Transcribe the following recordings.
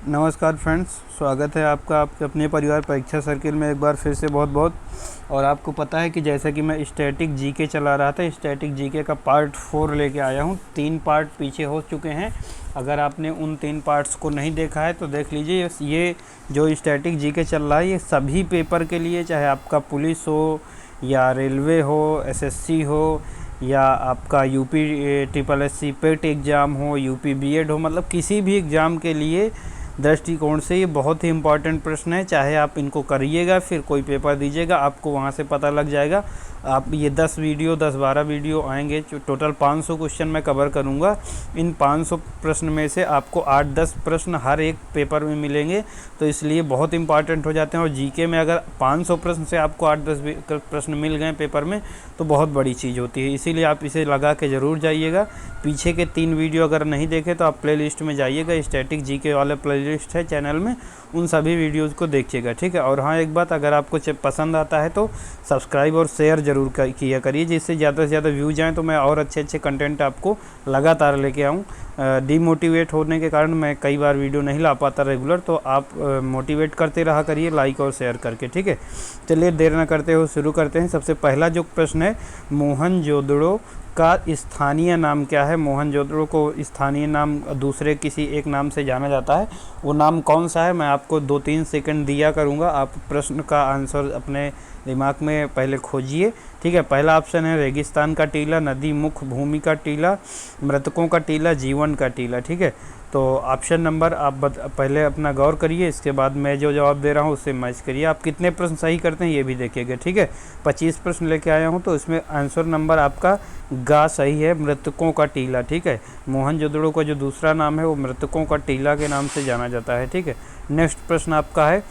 नमस्कार फ्रेंड्स, स्वागत है आपका आपके अपने परिवार परीक्षा सर्किल में एक बार फिर से बहुत बहुत। और आपको पता है कि जैसा कि मैं स्टैटिक जीके चला रहा था, स्टैटिक जीके का पार्ट 4 लेके आया हूँ। 3 पार्ट पीछे हो चुके हैं। अगर आपने उन 3 पार्ट्स को नहीं देखा है तो देख लीजिए। ये जो स्टैटिक जीके चल रहा है ये सभी पेपर के लिए, चाहे आपका पुलिस हो या रेलवे हो, एसएससी हो या आपका यूपी ट्रिपल एससी पेट एग्ज़ाम हो, यूपी बीएड हो, मतलब किसी भी एग्ज़ाम के लिए दृष्टिकोण से ये बहुत ही इम्पॉर्टेंट प्रश्न है। चाहे आप इनको करिएगा फिर कोई पेपर दीजिएगा, आपको वहाँ से पता लग जाएगा। आप ये 10-12 वीडियो आएंगे, टोटल 500 क्वेश्चन मैं कवर करूँगा। इन 500 प्रश्न में से आपको 8-10 प्रश्न हर एक पेपर में मिलेंगे, तो इसलिए बहुत इंपॉर्टेंट हो जाते हैं। और जीके में अगर 500 प्रश्न से आपको 8-10 प्रश्न मिल गए पेपर में तो बहुत बड़ी चीज़ होती है। इसीलिए आप इसे लगा के ज़रूर जाइएगा। पीछे के 3 वीडियो अगर नहीं देखे तो आप प्ले लिस्ट में जाइएगा, स्टैटिक जीके वाले प्ले लिस्ट है चैनल में, उन सभी वीडियोज़ को देखिएगा, ठीक है। और हाँ, एक बात, अगर आपको पसंद आता है तो सब्सक्राइब और शेयर ज़रूर किया करिए, जिससे ज़्यादा से ज़्यादा व्यूज आएँ तो मैं और अच्छे कंटेंट आपको लगातार लेके आऊँ। डीमोटिवेट होने के कारण मैं कई बार वीडियो नहीं ला पाता रेगुलर, तो आप मोटिवेट करते रहा करिए लाइक और शेयर करके, ठीक है। चलिए देर न करते हुए शुरू करते हैं। सबसे पहला जो प्रश्न है, मोहनजोदड़ो का स्थानीय नाम क्या है। मोहनजोदड़ो को स्थानीय नाम दूसरे किसी एक नाम से जाना जाता है, वो नाम कौन सा है मैं आपको 2-3 सेकंड दिया करूँगा। आप प्रश्न का आंसर अपने दिमाग में पहले खोजिए, ठीक है। पहला ऑप्शन है रेगिस्तान का टीला, नदी मुख भूमि का टीला, मृतकों का टीला, जीवन का टीला, ठीक है। तो ऑप्शन नंबर आप पहले अपना गौर करिए, इसके बाद मैं जो जवाब दे रहा हूँ उससे मैच करिए। आप कितने प्रश्न सही करते हैं ये भी देखिएगा, ठीक है। 25 प्रश्न लेके आया हूँ, तो इसमें आंसर नंबर आपका गा सही है, मृतकों का टीला, ठीक है। मोहनजोदड़ो का जो दूसरा नाम है वो मृतकों का टीला के नाम से जाना जाता है, ठीक है। नेक्स्ट प्रश्न आपका है,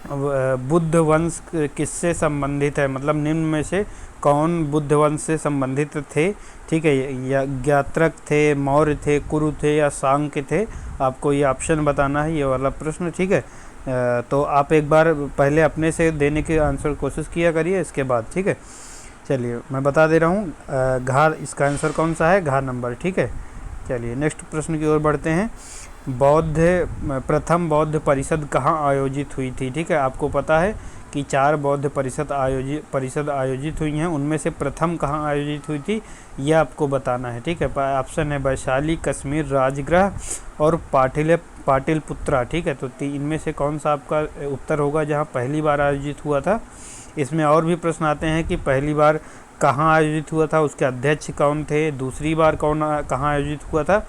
बुद्ध वंश किससे संबंधित है, मतलब निम्न में से कौन बुद्ध वंश से संबंधित थे, ठीक है। या ज्ञात्रक थे, मौर्य थे, कुरु थे या सांक्य थे। आपको ये ऑप्शन बताना है, ये वाला प्रश्न, ठीक है। तो आप एक बार पहले अपने से देने की आंसर कोशिश किया करिए इसके बाद, ठीक है। चलिए मैं बता दे रहा हूँ, घा इसका आंसर कौन सा है, घा नंबर, ठीक है। चलिए नेक्स्ट प्रश्न की ओर बढ़ते हैं। प्रथम बौद्ध परिषद कहाँ आयोजित हुई थी, ठीक है। आपको पता है कि 4 बौद्ध परिषद आयोजित हुई हैं, उनमें से प्रथम कहाँ आयोजित हुई थी ये आपको बताना है, ठीक है। ऑप्शन है वैशाली, कश्मीर, राजगृह और पाटलिपुत्रा, ठीक है। तो इनमें से कौन सा आपका उत्तर होगा जहाँ पहली बार आयोजित हुआ था। इसमें और भी प्रश्न आते हैं कि पहली बार कहाँ आयोजित हुआ था, उसके अध्यक्ष कौन थे, दूसरी बार कहाँ आयोजित हुआ था।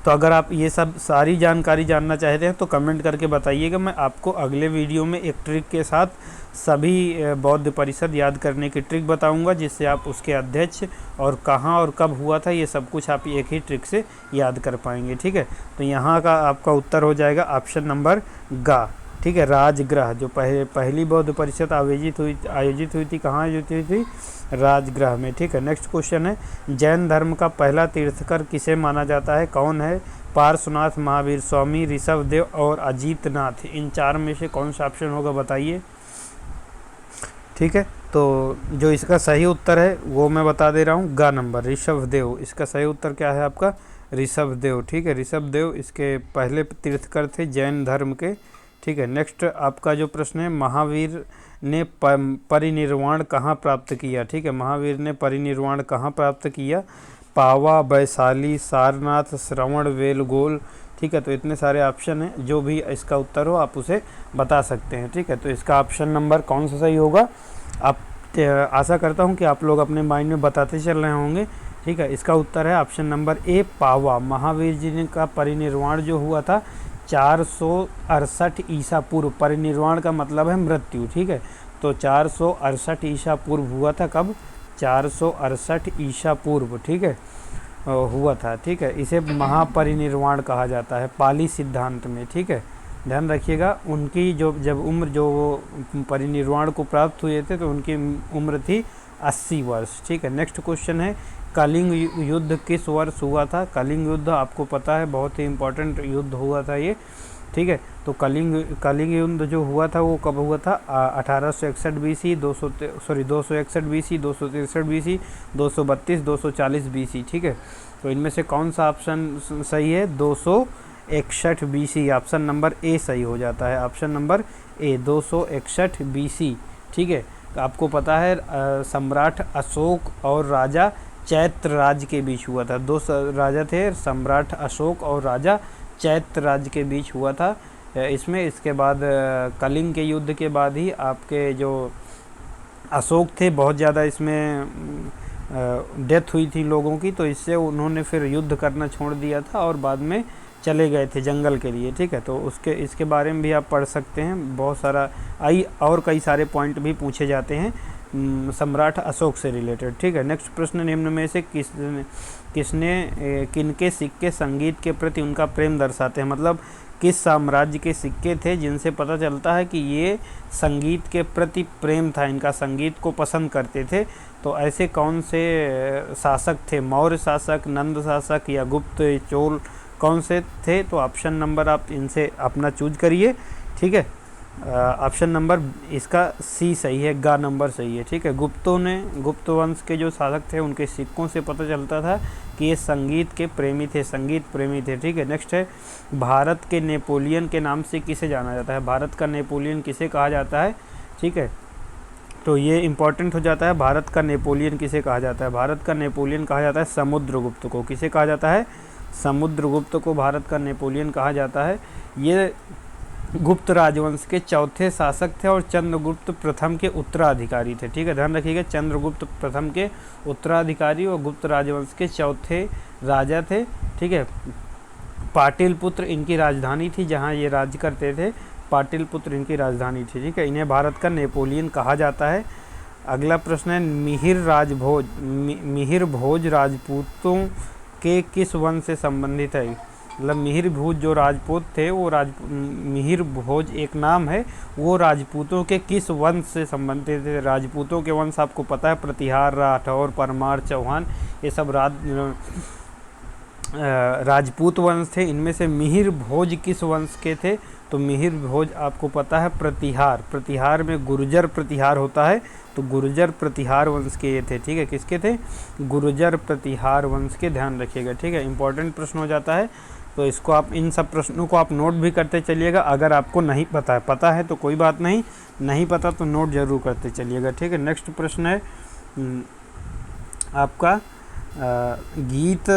तो अगर आप ये सब सारी जानकारी जानना चाहते हैं तो कमेंट करके बताइएगा। मैं आपको अगले वीडियो में एक ट्रिक के साथ सभी बौद्ध परिषद याद करने की ट्रिक बताऊंगा, जिससे आप उसके अध्यक्ष और कहाँ और कब हुआ था ये सब कुछ आप एक ही ट्रिक से याद कर पाएंगे, ठीक है। तो यहाँ का आपका उत्तर हो जाएगा ऑप्शन नंबर गा, ठीक है। राजगृह, जो पहली बौद्ध परिषद आयोजित हुई थी, कहाँ आयोजित हुई थी, राजगृह में, ठीक है। नेक्स्ट क्वेश्चन है, जैन धर्म का पहला तीर्थकर किसे माना जाता है, कौन है। पार्श्वनाथ, महावीर स्वामी, ऋषभदेव और अजीतनाथ। इन 4 में से कौन सा ऑप्शन होगा बताइए, ठीक है। तो जो इसका सही उत्तर है वो मैं बता दे रहा हूँ, गा नंबर, ऋषभदेव। इसका सही उत्तर क्या है आपका, ऋषभदेव, ठीक है। ऋषभदेव इसके पहले तीर्थकर थे जैन धर्म के, ठीक है। नेक्स्ट आपका जो प्रश्न है, महावीर ने परिनिर्वाण कहाँ प्राप्त किया, ठीक है। महावीर ने परिनिर्वाण कहाँ प्राप्त किया, पावा, वैशाली, सारनाथ, श्रवण बेलगोल, ठीक है। तो इतने सारे ऑप्शन हैं, जो भी इसका उत्तर हो आप उसे बता सकते हैं, ठीक है। तो इसका ऑप्शन नंबर कौन सा सही होगा, आप आशा करता हूँ कि आप लोग अपने माइंड में बताते चल रहे होंगे, ठीक है। इसका उत्तर है ऑप्शन नंबर ए, पावा। महावीर जी ने का परिनिर्वाण जो हुआ था 468 ईसा पूर्व। परिनिर्वाण का मतलब है मृत्यु, ठीक है। तो 468 ईसा पूर्व हुआ था, कब, 468 ईसा पूर्व, ठीक है, हुआ था, ठीक है। इसे महापरिनिर्वाण कहा जाता है पाली सिद्धांत में, ठीक है। ध्यान रखिएगा, उनकी जब उम्र जो वो परिनिर्वाण को प्राप्त हुए थे तो उनकी उम्र थी 80 वर्ष, ठीक है। नेक्स्ट क्वेश्चन है, कलिंग युद्ध किस वर्ष हुआ था। कलिंग युद्ध आपको पता है बहुत ही इम्पोर्टेंट युद्ध हुआ था ये, ठीक है। तो कलिंग युद्ध जो हुआ था वो कब हुआ था, 1861 BC, 261 BC, 263 BC, 232, 240 BC, ठीक है। तो इनमें से कौन सा ऑप्शन सही है, 261 BC। ऑप्शन नंबर ए सही हो जाता है, ऑप्शन नंबर ए 261 BC। ठीक है, तो आपको पता है सम्राट अशोक और राजा चैत्रराज के बीच हुआ था। दो राजा थे, सम्राट अशोक और राजा चैत्रराज के बीच हुआ था इसमें। इसके बाद कलिंग के युद्ध के बाद ही आपके जो अशोक थे बहुत ज़्यादा इसमें डेथ हुई थी लोगों की, तो इससे उन्होंने फिर युद्ध करना छोड़ दिया था और बाद में चले गए थे जंगल के लिए। ठीक है, तो इसके बारे में भी आप पढ़ सकते हैं, बहुत सारा और कई सारे पॉइंट भी पूछे जाते हैं सम्राट अशोक से रिलेटेड। ठीक है, नेक्स्ट प्रश्न, निम्न में से किनके सिक्के संगीत के प्रति उनका प्रेम दर्शाते हैं। मतलब किस साम्राज्य के सिक्के थे जिनसे पता चलता है कि ये संगीत के प्रति प्रेम था, इनका संगीत को पसंद करते थे। तो ऐसे कौन से शासक थे, मौर्य शासक, नंद शासक या गुप्त, चोल, कौन से थे। तो ऑप्शन नंबर आप इनसे अपना चूज करिए। ठीक है, ऑप्शन नंबर इसका सी सही है, गा नंबर सही है। ठीक है, गुप्त वंश के जो शासक थे उनके सिक्कों से पता चलता था कि ये संगीत के प्रेमी थे, संगीत प्रेमी थे। ठीक है, नेक्स्ट है, भारत के नेपोलियन के नाम से किसे जाना जाता है। भारत का नेपोलियन किसे कहा जाता है। ठीक है, तो ये इम्पॉर्टेंट हो जाता है, भारत का नेपोलियन किसे कहा जाता है। भारत का नेपोलियन कहा जाता है समुद्रगुप्त को। किसे कहा जाता है, समुद्रगुप्त को भारत का नेपोलियन कहा जाता है। ये गुप्त राजवंश के चौथे शासक थे और चंद्रगुप्त प्रथम के उत्तराधिकारी थे। ठीक है, ध्यान रखिएगा, चंद्रगुप्त प्रथम के उत्तराधिकारी और गुप्त राजवंश के चौथे राजा थे। ठीक है, पाटलिपुत्र इनकी राजधानी थी, जहाँ ये राज्य करते थे, पाटलिपुत्र इनकी राजधानी थी। ठीक है, इन्हें भारत का नेपोलियन कहा जाता है। अगला प्रश्न है, मिहिर भोज राजपूतों के किस वंश से संबंधित है। मतलब मिहिर भोज जो राजपूत थे वो मिहिर भोज एक नाम है, वो राजपूतों के किस वंश से संबंधित थे। राजपूतों के वंश आपको पता है, प्रतिहार, राठौर, परमार, चौहान, ये सब राजपूत वंश थे। इनमें से मिहिर भोज किस वंश के थे। तो मिहिर भोज आपको पता है प्रतिहार में गुर्जर प्रतिहार होता है, तो गुर्जर प्रतिहार वंश के ये थे। ठीक है, किसके थे, गुर्जर प्रतिहार वंश के, ध्यान रखिएगा। ठीक है, इंपॉर्टेंट प्रश्न हो जाता है, तो इसको आप इन सब प्रश्नों को आप नोट भी करते चलिएगा। अगर आपको नहीं पता है तो कोई बात नहीं पता तो नोट जरूर करते चलिएगा। ठीक है, नेक्स्ट प्रश्न है आपका, गीत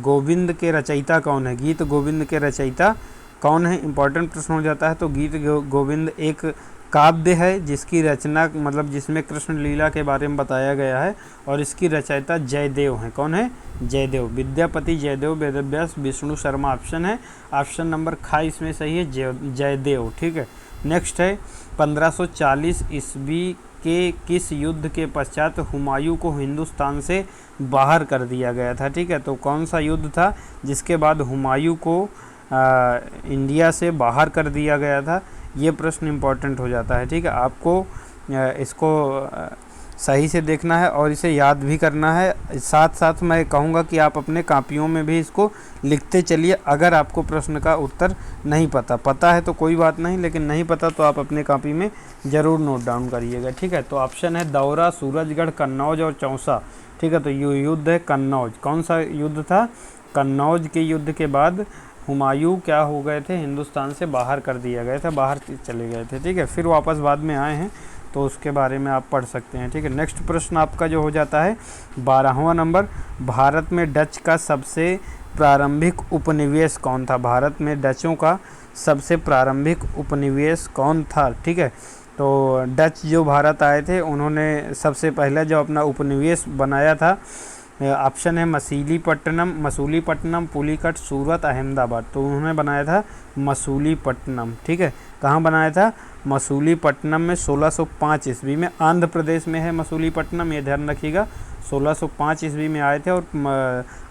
गोविंद के रचयिता कौन है। गीत गोविंद के रचयिता कौन है, इंपॉर्टेंट प्रश्न हो जाता है। तो गीत गोविंद एक काव्य है जिसकी रचना, मतलब जिसमें कृष्ण लीला के बारे में बताया गया है, और इसकी रचयिता जयदेव हैं। कौन है, जयदेव, विद्यापति जयदेव, वेदव्यास, विष्णु शर्मा। ऑप्शन है, ऑप्शन नंबर ख इसमें सही है, जयदेव। ठीक है, नेक्स्ट है, 1540 ईस्वी के किस युद्ध के पश्चात हुमायूं को हिंदुस्तान से बाहर कर दिया गया था। ठीक है, तो कौन सा युद्ध था जिसके बाद हुमायूं को इंडिया से बाहर कर दिया गया था, ये प्रश्न इम्पॉर्टेंट हो जाता है। ठीक है, आपको इसको सही से देखना है और इसे याद भी करना है। साथ साथ मैं कहूँगा कि आप अपने कापियों में भी इसको लिखते चलिए। अगर आपको प्रश्न का उत्तर नहीं पता है तो कोई बात नहीं, लेकिन नहीं पता तो आप अपने कापी में ज़रूर नोट डाउन करिएगा। ठीक है, तो ऑप्शन है दौरा, सूरजगढ़, कन्नौज और चौसा। ठीक है, तो ये युद्ध है कन्नौज। कौन सा युद्ध था, कन्नौज के युद्ध के बाद हुमायूं क्या हो गए थे, हिंदुस्तान से बाहर कर दिया गया था, बाहर चले गए थे। ठीक है, फिर वापस बाद में आए हैं, तो उसके बारे में आप पढ़ सकते हैं। ठीक है, नेक्स्ट प्रश्न आपका जो हो जाता है 12वां नंबर, भारत में डच का सबसे प्रारंभिक उपनिवेश कौन था। भारत में डचों का सबसे प्रारंभिक उपनिवेश कौन था। ठीक है, तो डच जो भारत आए थे उन्होंने सबसे पहले जो अपना उपनिवेश बनाया था, ऑप्शन है मसूलीपट्टनम, पुलिकट, सूरत, अहमदाबाद। तो उन्होंने बनाया था मसूलीपट्टनम। ठीक है, कहाँ बनाया था, मसूलीपट्टनम में 1605 ईस्वी में। आंध्र प्रदेश में है मसूलीपट्टनम, ये ध्यान रखिएगा। 1605 ईस्वी में आए थे और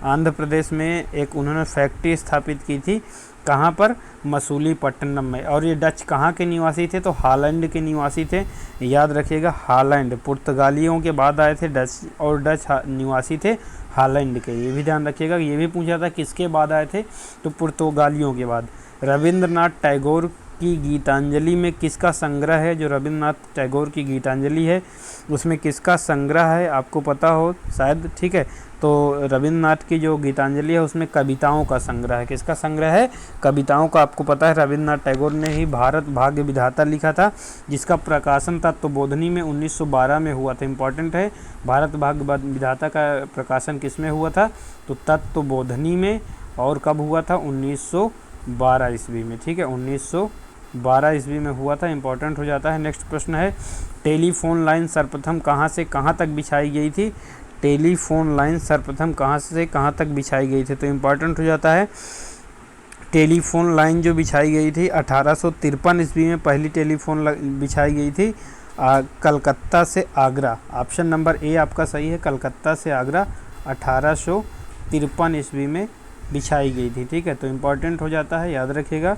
आंध्र प्रदेश में एक उन्होंने फैक्ट्री स्थापित की थी, कहाँ पर, मसूलीपट्टनम में। और ये डच कहाँ के निवासी थे, तो हॉलैंड के निवासी थे, याद रखिएगा, हॉलैंड। पुर्तगालियों के बाद आए थे डच, और डच निवासी थे हॉलैंड के, ये भी ध्यान रखिएगा। ये भी पूछा था किसके बाद आए थे, तो पुर्तगालियों के बाद। रविंद्रनाथ टैगोर की गीतांजलि में किसका संग्रह है, जो रविंद्रनाथ टैगोर की गीतांजलि है उसमें किसका संग्रह है, आपको पता हो शायद। ठीक है, तो रविन्द्रनाथ की जो गीतांजलि है उसमें कविताओं का संग्रह है। किसका संग्रह है? कविताओं का। आपको पता है रविन्द्रनाथ टैगोर ने ही भारत भाग्य विधाता लिखा था, जिसका प्रकाशन तत्वबोधिनी में 1912 में हुआ था। इंपॉर्टेंट है, भारत भाग्य विधाता का प्रकाशन किस में हुआ था? तो तत्वबोधिनी में। और कब हुआ था? 1912 ईस्वी में। ठीक है, 1912 ईस्वी में हुआ था। इंपॉर्टेंट हो जाता है। नेक्स्ट प्रश्न है, टेलीफोन लाइन सर्वप्रथम कहाँ से कहाँ तक बिछाई गई थी? टेलीफोन लाइन सर्वप्रथम कहाँ से कहाँ तक बिछाई गई थी? तो इम्पॉर्टेंट हो जाता है, टेलीफोन लाइन जो बिछाई गई थी 1853 ईस्वी में पहली टेलीफोन बिछाई गई थी कलकत्ता से आगरा। ऑप्शन नंबर ए आपका सही है, कलकत्ता से आगरा 1853 ईस्वी में बिछाई गई थी। ठीक है, तो इम्पॉर्टेंट हो जाता है, याद रखिएगा।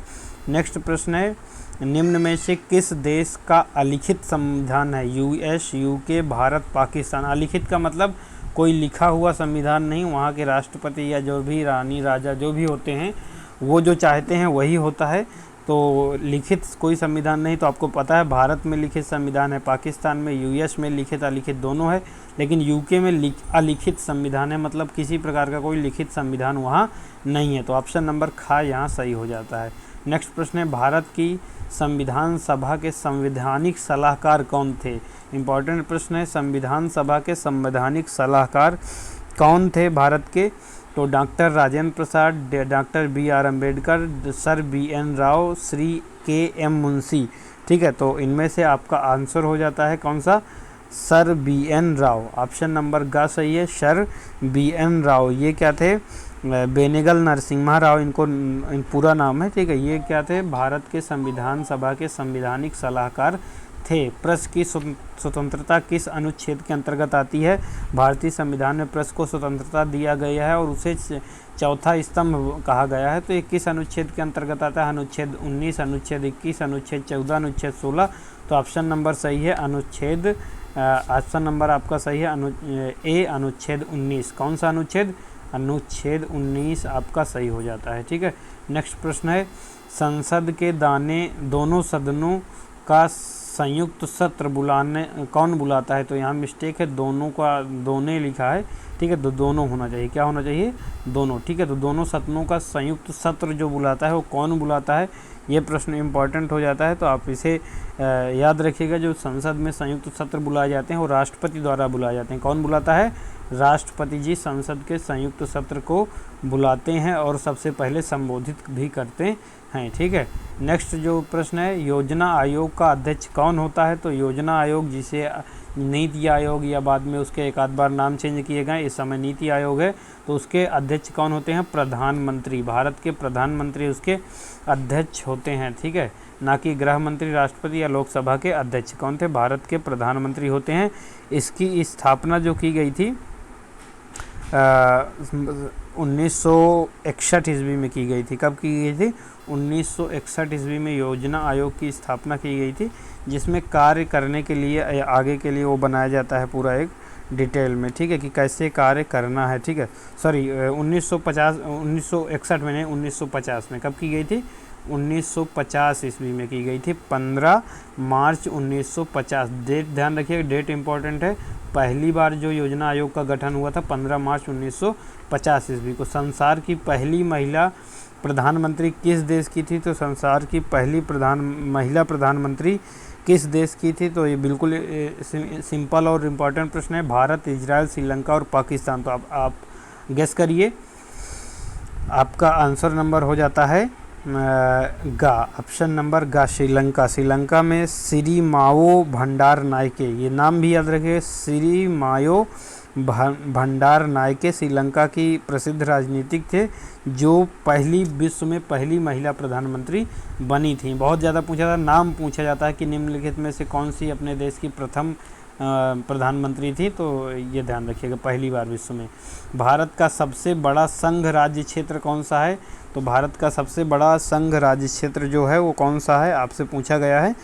नेक्स्ट प्रश्न है, निम्न में से किस देश का अलिखित संविधान है? US, UK, Bharat, Pakistan. अलिखित का मतलब कोई लिखा हुआ संविधान नहीं, वहाँ के राष्ट्रपति या जो भी रानी राजा जो भी होते हैं वो जो चाहते हैं वही होता है। तो लिखित कोई संविधान नहीं। तो आपको पता है भारत में लिखित संविधान है, पाकिस्तान में, यूएस में लिखित अलिखित दोनों है, लेकिन यूके में अलिखित संविधान है, मतलब किसी प्रकार का कोई लिखित संविधान वहाँ नहीं है। तो ऑप्शन नंबर खा यहाँ सही हो जाता है। नेक्स्ट प्रश्न है, भारत की संविधान सभा के संवैधानिक सलाहकार कौन थे? इंपॉर्टेंट प्रश्न है, संविधान सभा के संवैधानिक सलाहकार कौन थे भारत के? तो doctor Rajendra Prasad, doctor B R. Ambedkar, sir B N. Rao, Shri K M. Munshi. ठीक है, तो इनमें से आपका आंसर हो जाता है कौन सा? Sir B N. Rao. Option number ग सही है, सर बी.एन. राव। ये क्या थे? बेनेगल नरसिम्हा राव इनको पूरा नाम है। ठीक है, ये क्या थे? भारत के संविधान सभा के संवैधानिक सलाहकार थे। प्रेस की स्वतंत्रता किस अनुच्छेद के अंतर्गत आती है? भारतीय संविधान में प्रेस को स्वतंत्रता दिया गया है और उसे चौथा स्तंभ कहा गया है। तो ये किस अनुच्छेद के अंतर्गत आता है? अनुच्छेद 19, अनुच्छेद 21, अनुच्छेद 14, अनुच्छेद 16। तो ऑप्शन नंबर सही है अनुच्छेद ऑप्शन नंबर आपका सही है ए अनुच्छेद 19। कौन सा अनुच्छेद? अनुच्छेद 19 आपका सही हो जाता है। ठीक है, नेक्स्ट प्रश्न है, संसद के दोनों सदनों का संयुक्त सत्र कौन बुलाता है? तो यहाँ मिस्टेक है, दोनों का दोने लिखा है। ठीक है, तो दोनों होना चाहिए। क्या होना चाहिए? दोनों। ठीक है, तो दोनों सदनों का संयुक्त सत्र जो बुलाता है वो कौन बुलाता है? ये प्रश्न इम्पॉर्टेंट हो जाता है, तो आप इसे याद रखिएगा। जो संसद में संयुक्त सत्र बुलाए जाते हैं वो राष्ट्रपति द्वारा बुलाए जाते हैं। कौन बुलाता है? राष्ट्रपति जी संसद के संयुक्त सत्र को बुलाते हैं और सबसे पहले संबोधित भी करते हैं। ठीक है, नेक्स्ट जो प्रश्न है, योजना आयोग का अध्यक्ष कौन होता है? तो योजना आयोग, जिसे नीति आयोग या बाद में उसके एक आध बार नाम चेंज किए गए, इस समय नीति आयोग है, तो उसके अध्यक्ष कौन होते हैं? प्रधानमंत्री। भारत के प्रधानमंत्री उसके अध्यक्ष होते हैं। ठीक है, ना कि गृह मंत्री, राष्ट्रपति या लोकसभा के अध्यक्ष। कौन थे? भारत के प्रधानमंत्री होते हैं। इसकी स्थापना जो की गई थी 1961 ईस्वी में की गई थी। कब की गई थी? 1961 ईस्वी में योजना आयोग की स्थापना की गई थी, जिसमें कार्य करने के लिए आगे के लिए वो बनाया जाता है पूरा एक डिटेल में। ठीक है, कि कैसे कार्य करना है। ठीक है, सॉरी 1961 में नहीं, 1950 में। कब की गई थी? 1950 ईस्वी में की गई थी, 15 मार्च 1950। डेट ध्यान रखिएगा, डेट इंपॉर्टेंट है। पहली बार जो योजना आयोग का गठन हुआ था 15 मार्च 1950 ईस्वी को। संसार की पहली महिला प्रधानमंत्री किस देश की थी? तो संसार की पहली महिला प्रधानमंत्री किस देश की थी? तो ये बिल्कुल सिंपल और इम्पॉर्टेंट प्रश्न है। भारत, इजराइल, श्रीलंका और पाकिस्तान। तो आप गेस करिए, आपका आंसर नंबर हो जाता है गा। ऑप्शन नंबर गा, श्रीलंका। श्रीलंका में सिरिमाओ भंडार नायके, ये नाम भी याद रखिए, सिरिमाओ भंडार नायके श्रीलंका की प्रसिद्ध राजनीतिक थे, जो विश्व में पहली महिला प्रधानमंत्री बनी थी। बहुत ज़्यादा पूछा था, नाम पूछा जाता है कि निम्नलिखित में से कौन सी अपने देश की प्रथम प्रधानमंत्री थी, तो ये ध्यान रखिएगा, पहली बार विश्व में। भारत का सबसे बड़ा संघ राज्य क्षेत्र कौन सा है? तो भारत का सबसे बड़ा संघ राज्य क्षेत्र जो है वो कौन सा है, आपसे पूछा गया है।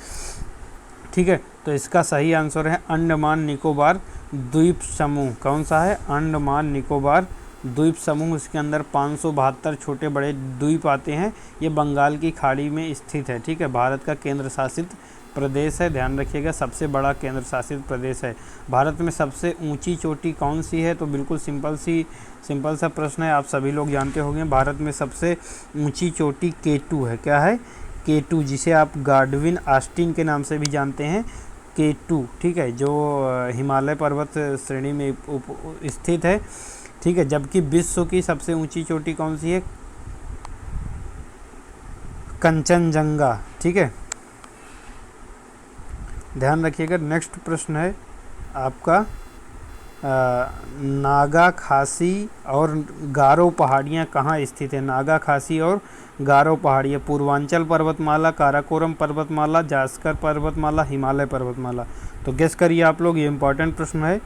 ठीक है, तो इसका सही आंसर है अंडमान निकोबार द्वीप समूह। कौन सा है? अंडमान निकोबार द्वीप समूह। इसके अंदर 572 छोटे बड़े द्वीप आते हैं। ये बंगाल की खाड़ी में स्थित है। ठीक है, भारत का केंद्र शासित प्रदेश है, ध्यान रखिएगा, सबसे बड़ा केंद्र शासित प्रदेश है। भारत में सबसे ऊंची चोटी कौन सी है? तो बिल्कुल सिंपल सा प्रश्न है, आप सभी लोग जानते होंगे। भारत में सबसे ऊंची चोटी K2 है। क्या है? K2, जिसे आप गाडविन ऑस्टिन के नाम से भी जानते हैं, K2, ठीक है, जो हिमालय पर्वत श्रेणी में स्थित है, ठीक है। जबकि विश्व की सबसे ऊंची चोटी कौन सी है? कंचनजंगा, ठीक है, ध्यान रखिएगा। नेक्स्ट प्रश्न है आपका, नागा खासी और गारो पहाड़ियाँ कहाँ स्थित है? नागा खासी और गारो पहाड़ियाँ पूर्वांचल पर्वतमाला, काराकोरम पर्वतमाला, जास्कर पर्वतमाला, हिमालय पर्वतमाला। तो गेस करिए आप लोग, ये इंपॉर्टेंट प्रश्न है,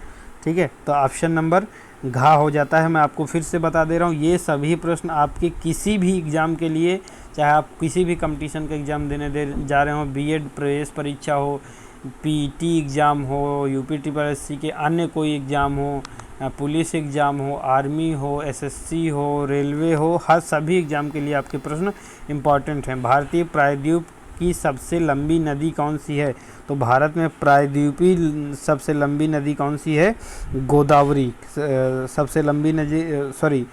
ठीक है। तो ऑप्शन नंबर घ हो जाता है। मैं आपको फिर से बता दे रहा हूँ, ये सभी प्रश्न आपके किसी भी एग्ज़ाम के लिए, चाहे आप किसी भी कंपटीशन का एग्ज़ाम देने जा रहे हो, बीएड प्रवेश परीक्षा हो, पीटी एग्ज़ाम हो, यूपीटीसीएस के अन्य कोई एग्ज़ाम हो, पुलिस एग्ज़ाम हो, आर्मी हो, एसएससी हो, रेलवे हो, हर सभी एग्ज़ाम के लिए आपके प्रश्न इम्पॉर्टेंट हैं। भारतीय प्रायद्वीप की सबसे लंबी नदी कौन सी है? तो भारत में प्रायद्वीपीय सबसे लंबी नदी कौन सी है? गोदावरी। सबसे लंबी नदी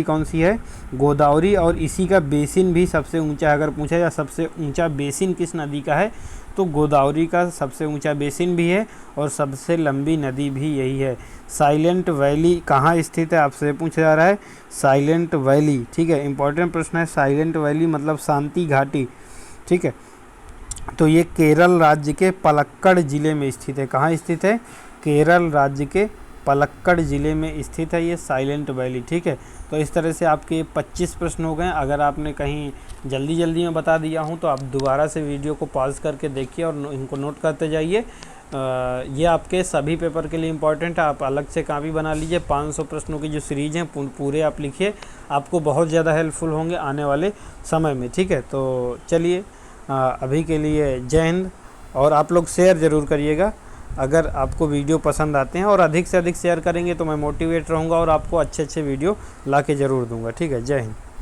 कौन सी है? गोदावरी। और इसी का बेसिन भी सबसे ऊंचा, अगर पूछा जाए सबसे ऊंचा बेसिन किस नदी का है, तो गोदावरी का सबसे ऊंचा बेसिन भी है और सबसे लंबी नदी भी यही है। साइलेंट वैली कहाँ स्थित है? आपसे पूछा जा रहा है साइलेंट वैली, ठीक है, इंपॉर्टेंट प्रश्न है। साइलेंट वैली मतलब शांति घाटी, ठीक है। तो ये केरल राज्य के पलक्कड़ ज़िले में स्थित है। कहाँ स्थित है? केरल राज्य के पलक्कड़ ज़िले में स्थित है ये साइलेंट वैली, ठीक है। तो इस तरह से आपके 25 प्रश्न हो गए। अगर आपने कहीं जल्दी में बता दिया हूँ तो आप दोबारा से वीडियो को पॉज करके देखिए और इनको नोट करते जाइए। ये आपके सभी पेपर के लिए इम्पॉर्टेंट है। आप अलग से कॉपी बना लीजिए, 500 प्रश्नों की जो सीरीज़ हैं पूरे आप लिखिए, आपको बहुत ज़्यादा हेल्पफुल होंगे आने वाले समय में, ठीक है। तो चलिए, अभी के लिए जय हिंद। और आप लोग शेयर ज़रूर करिएगा अगर आपको वीडियो पसंद आते हैं, और अधिक से अधिक शेयर करेंगे तो मैं मोटिवेट रहूँगा और आपको अच्छे वीडियो ला के ज़रूर दूँगा, ठीक है। जय हिंद।